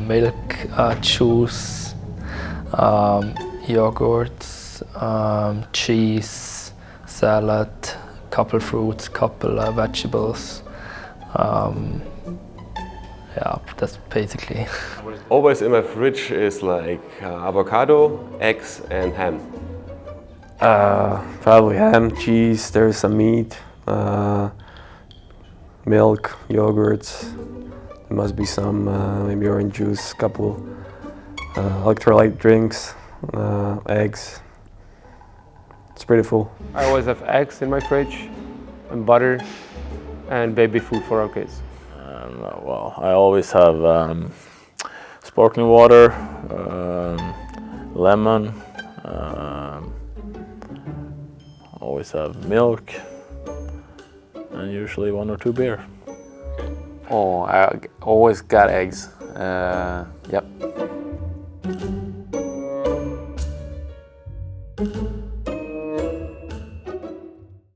milk, juice, yogurts, cheese, salad, couple fruits, couple vegetables. Yeah, that's basically. Always in my fridge is like avocado, eggs and ham. Probably ham, cheese, there's some meat, milk, yogurts. There must be some maybe orange juice, couple electrolyte drinks, eggs. It's pretty full. I always have eggs in my fridge and butter and baby food for our kids. Well, I always have sparkling water, lemon, always have milk, and usually 1 or 2 beer. Oh, I always got eggs. Yep.